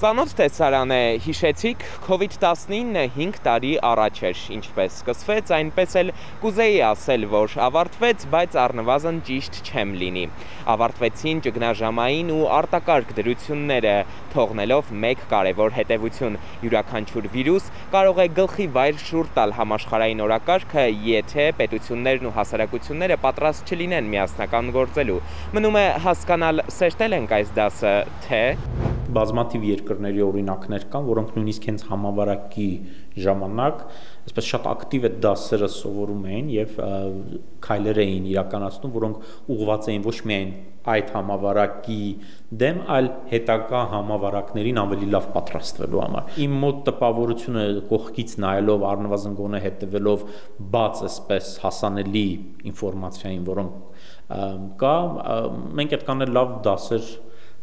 Ծանոթ տեսարան է, հիշեցիք, COVID-19 5 տարի առաջ էր, ինչպես սկսվեց, այնպես էլ կուզեի ասել, որ ավարտվեց, բայց առնվազն ճիշտ չեմ լինի։ Ավարտվեցին ճգնաժամային ու արտակարգ դրությունները, թողնելով մեկ կարևոր հետևություն՝ յուրաքանչյուր վիրուս կարող է գլխի վայր շուռ տալ համաշխարհային օրակարգը, եթե պետություններն ու հասարակությունները պատրաստ չլինեն միասնական գործելու։ Մնում է հասկանալ, սերտել ենք այս դասը, թե բազմաթիվ երկրների օրինակներ կան, որոնք նույնիսկ հենց համավարակի ժամանակ այսպես շատ ակտիվ այդ դասերը սովորում էին եւ քայլեր էին իրականացնում, որոնք ուղղված էին ոչ միայն այդ համավարակի դեմ, այլ հետագա համավարակներին ավելի լավ պատրաստվելու համար։ Իմ մոտ տպավորությունը կողքից նայելով, առնվազն գոնե հետևելով բաց այսպես հասանելի ինֆորմացիային, որոնք կա, մենք այդքան էլ լավ դասեր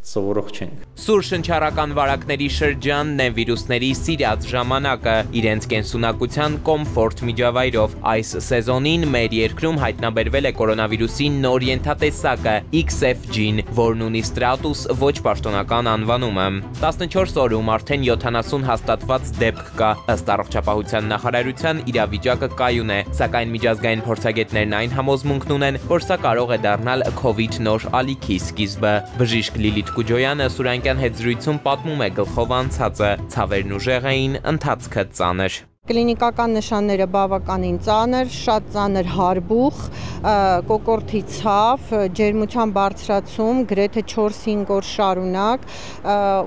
սովորող չենք։ Սուր շնչառական վարակների շրջանն է վիրուսների սիրած ժամանակը, իրենց կենսունակության կոմֆորտ միջավայրով։ Այս սեզոնին մեր երկրում հայտնաբերվել է կորոնավիրուսի նոր ենթատեսակը XFG-ն, որն ունի ստրատուս ոչ պաշտոնական անվանումը։ 14 օրում արդեն 70 հաստատված դեպք կա։ Ըստ առողջապահության նախարարության իրավիճակը կայուն է, սակայն միջազգային փորձագետներն այն համոզմունքն ունեն, որ սա կարող է դառնալ COVID նոր ալիքի սկիզբը։ Բժիշկ Լիլիթ Կուջոյանը Սուրանկյան հետ զրույցում պատմում է գլխով անցածը, ցավերն ուժեղ էին, ընթացքը ծանր։ Կլինիկական նշանները բավականին ծանր, շատ ծանր հարբուխ, կոկորդի ցավ, ջերմության բարձրացում, գրեթե 4-5 օր շարունակ,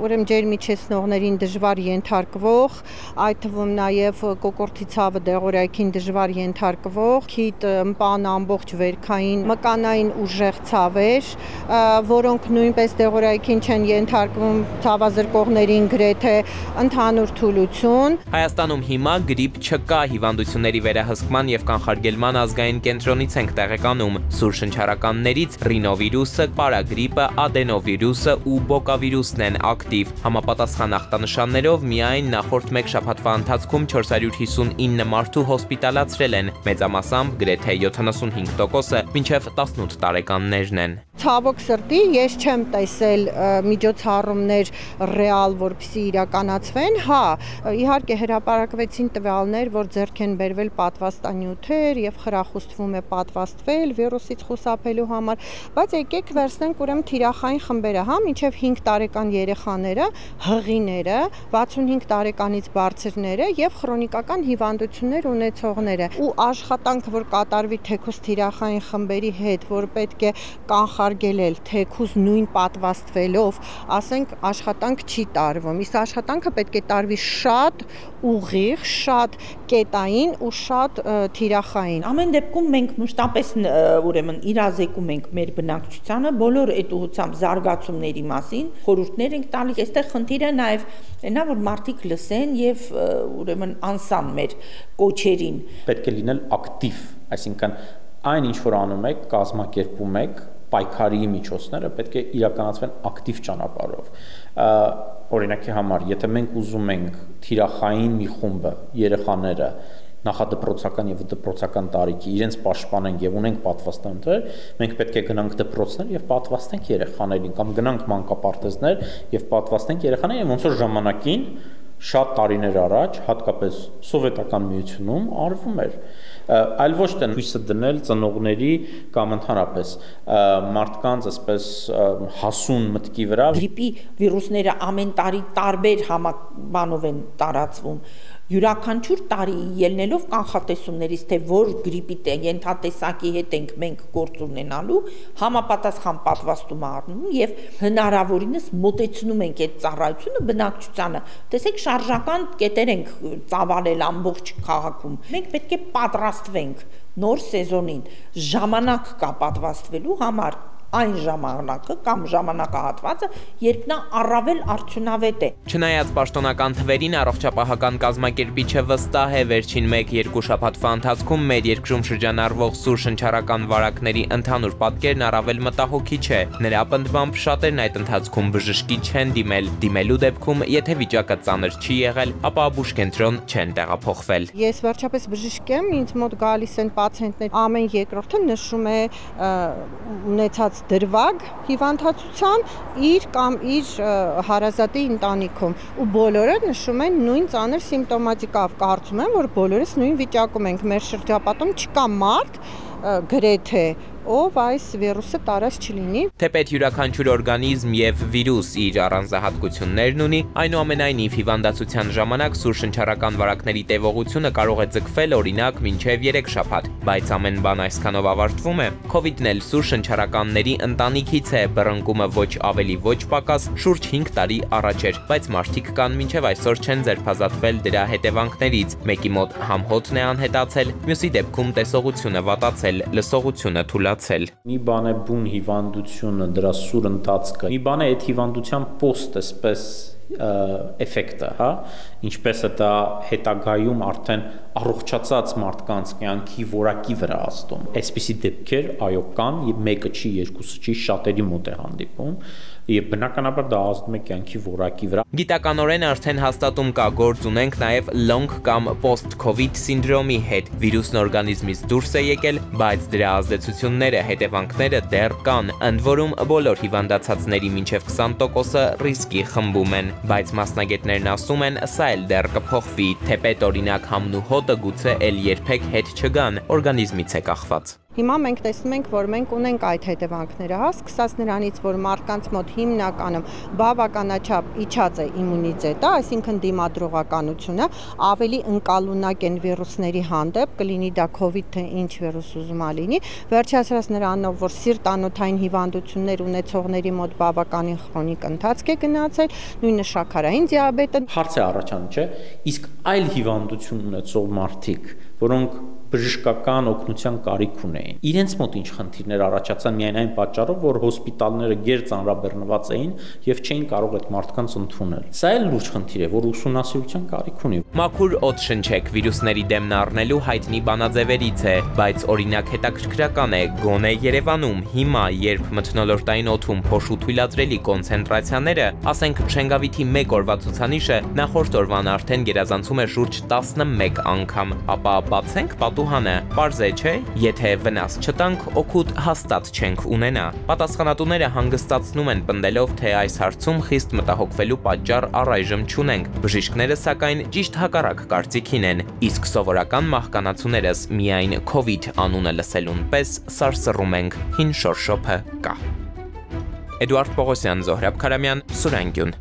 ուրեմն ջերմիջեցնողներին դժվար ենթարկվող, այդ թվում նաև կոկորդի ցավը դեղորայքին դժվար ենթարկվող, քիթ, ըմպան, ամբողջ վերքային, մկանային ուժեղ ցավեր, որոնք նույնպես դեղորայքին չեն ենթարկվում, ցավազրկողներին գրեթե ընդհանուր թուլություն։ Հայաստանում հիմա գրիպ չկա, հիվանդությունների վերահսկման եւ կանխարգելման ազգային կենտրոնից ենք տեղեկանում։ Սուր շնչառականներից ռինովիրուսը, պարագրիպը, ադենովիրուսը ու բոկավիրուսն են ակտիվ։ Համապատասխան ախտանշաններով միայն նախորդ մեկ շաբաթվա ընթացքում 459 մարդու հոսպիտալացրել են, մեծամասամբ գրեթե 75%-ը մինչև 18 տարեկաններն են։ Ցավոք սրտի, ես չեմ տեսել միջոցառումներ ռեալ, որպեսզի իրականացվեն, հա, իհարկե հրապարակվեցին տվյալներ, որ ձեռք են բերվել պատվաստանյութեր եւ խրախուսվում է պատվաստվել վիրուսից խուսափելու համար, բայց եկեք վերցնենք ուրեմն թիրախային խմբերը, հա, մինչեւ 5 տարեկան երեխաները, հղիները, 65 տարեկանից բարձրները եւ քրոնիկական հիվանդություններ ունեցողները։ Ու աշխատանքը, որ կատարվի թեկուզ թիրախային խմբերի հետ, որ պետք է կանխարգելել թեկուզ նույն պատվաստվելով, ասենք աշխատանք չի տարվում։ Իսկ աշխատանքը պետք է տարվի շատ ուղիղ, շատ կետային ու շատ թիրախային։ Ամեն դեպքում մենք մշտապես ուրեմն իրազեկում ենք մեր բնակչությանը բոլոր այդ ուղղությամբ զարգացումների մասին, խորհուրդներ ենք տալիս։ Այստեղ խնդիրը նաև այնա, որ մարդիկ լսեն եւ ուրեմն անսան մեր կոչերին։ Պետք է լինել ակտիվ, այսինքն այն ինչ որ անում եք, կազմակերպում եք, պայքարի միջոցները պետք է իրականացվեն ակտիվ ճանապարհով։ Օրինակի համար, եթե մենք ուզում ենք թիրախային մի խումբը, երեխաները նախադպրոցական եւ դպրոցական տարիքի իրենց պաշտպանենք եւ ունենք պատվաստանյութեր, մենք պետք է գնանք դպրոցներ եւ պատվաստենք երեխաներին կամ գնանք մանկապարտեզներ եւ պատվաստենք երեխաներին, ոնց որ ժամանակին շատ տարիներ առաջ, հատկապես սովետական միությունում արվում էր, այլ ոչ թե հույսը դնել ծնողների կամ ընդհանրապես մարդկանց այսպես հասուն մտքի վրա։ Գրիպի վիրուսները ամեն տարի տարբեր բանով են տարածվում։ Յուրաքանչյուր տարի ելնելով կանխատեսումներից, թե որ գրիպի ենթատեսակի հետ ենք մենք գործ ունենալու, համապատասխան պատվաստում առնում եւ հնարավորինս մոտեցնում ենք այդ ծառայությունը բնակչությանը։ Տեսեք, շարժական կետեր ենք ծավալել ամբողջ քաղաքում։ Մենք պետք է պատրաստվենք նոր սեզոնին, ժամանակ կա պատվաստվելու համար, այն ժամանակը կամ ժամանակահատվածը, երբ նա առավել արդյունավետ է։ Չնայած պաշտոնական թվերին առողջապահական կազմակերպիչը վստահ է վերջին 1-2 շաբաթվա ընթացքում մեր երկրում շրջանառվող սուր շնչառական վարակների ընդհանուր պատկերն առավել մտահոգիչ է։ Նրա պնդմամբ շատերն այդ ընթացքում բժշկի չեն դիմել, դիմելու դեպքում, եթե վիճակը ծանր չի եղել, ապա բուժկենտրոն չեն տեղափոխվել։ Ես վերջապես բժիշկ եմ, ինձ մոտ գալիս են պացիենտներ, ամեն երկրորդը նշում է ունեցած դրվագ հիվանդացության իր կամ իր հարազատի ընտանիքում ու բոլորը նշում են նույն ծանր սիմպտոմատիկով, կարծում եմ, որ բոլորս նույն վիճակում ենք, մեր շրջապատում չկա մարդ գրեթե ով այս վիրուսը տարած չլինի։ Թեպետ յուրաքանչյուր օրգանիզմ եւ վիրուս իր առանձնահատկություններն ունի, այնուամենայնիվ հիվանդացության ժամանակ սուր շնչառական վարակների տևողությունը կարող է ձգվել օրինակ մինչեւ 3 շաբաթ, բայց ամեն բան այսքանով ավարտվում է։ Քովիդն էլ սուր շնչառականների ընտանիքից է, բռնկումը ոչ ավելի ոչ պակաս շուրջ 5 տարի առաջ էր, բայց մարդիկ կան մինչեւ այսօր չեն ձերբազատվել դրա հետևանքներից։ Մեկի մոտ համհոտն է անհետացել, մյուսի դեպքում տեսողությունը վատացել, լսողությունը թուլացել։ Մի բան է բուն հիվանդությունը, դրա սուր ընթացքը։ Մի բան է այդ հիվանդության post այսպես էֆեկտը, հա, ինչպես է դա հետագայում արդեն առողջացած մարդկանց կյանքի որակի վրա ազդում։ Այսպիսի դեպքեր այո կան, եւ մեկը չի, երկուսը չի, շատերի մոտ է հանդիպում, եւ բնականաբար դա ազդում է կյանքի որակի վրա։ Գիտականորեն արդեն հաստատում կա, գործ ունենք նաեւ long կամ post-covid սինդրոմի հետ։ Վիրուսն օրգանիզմից դուրս է եկել, բայց դրա ազդեցությունները, հետևանքները դեռ կան, ընդ որում բոլոր հիվանդացածների մինչև 20%-ը ռիսկի խմբում են, բայց մասնագետներն ասում են, սա էլ դեռ կփոխվի, թեպետ օրինակ համն ու հոտը գուցե էլ երբեք հետ չգան, օրգանիզմից է կախված։ Հիմա մենք տեսնում ենք, որ մենք ունենք այդ հետևանքները, հա, սկսած նրանից, որ մարդկանց մոտ հիմնականում բավականաչափ իջած է իմունիտետը, այսինքն դիմադրողականությունը, ավելի ընկալունակ են վիրուսների հանդեպ, կլինի դա COVID թե ինչ վիրուս ուզում լինի, վերջացրած նրանով, որ սիրտանոթային հիվանդություններ ունեցողների մոտ բավականին քրոնիկ ընթացք է գնացել, նույնը շաքարային դիաբետը։ Հարց է առաջանում, չէ՞, իսկ այլ հիվանդություն ունեցող մարդիկ, որոնք բժշկական օգնության կարիք ունեին։ Իրենց մոտ ինչ խնդիրներ առաջացան միայն այն պատճառով, որ հոսպիտալները գերծանրաբեռնված էին եւ չէին կարող այդ մարդկանց ընդունել։ Սա էլ լուրջ խնդիր է, որ ուսումնասիրության կարիք ունի։ Մաքուր օդ շնչեք վիրուսների դեմն առնելու հայտնի բանաձևերից է, բայց օրինակ հետաքրքրական է, գոնե Երևանում հիմա, երբ մթնոլորտային օդում փոշու թույլատրելի կոնցենտրացիաները, ասենք Շենգավիթի 1 օրվա ցուցանիշը նախորդ օրվան արդեն գերազանցում է շուրջ 11 անգամ, ապա բացենք պատուհանը, պարզ է, չէ՞, եթե վնաս չտանք, օգուտ հաստատ չենք ունենա։ Պատասխանատուները հանգստացնում են պնդելով, թե այս հարցում խիստ մտահոգվելու պատճառ առայժմ չունենք։ Բժիշկները սակայն ճիշտ հակառակ կարծիքին են, իսկ սովորական մահկանացուներս միայն COVID անունը լսելուն պես սարսռում ենք, հին շորշոփը կա։ Էդուարդ Պողոսյան, Զոհրաբ Քարամյան, Սուրանգյուն։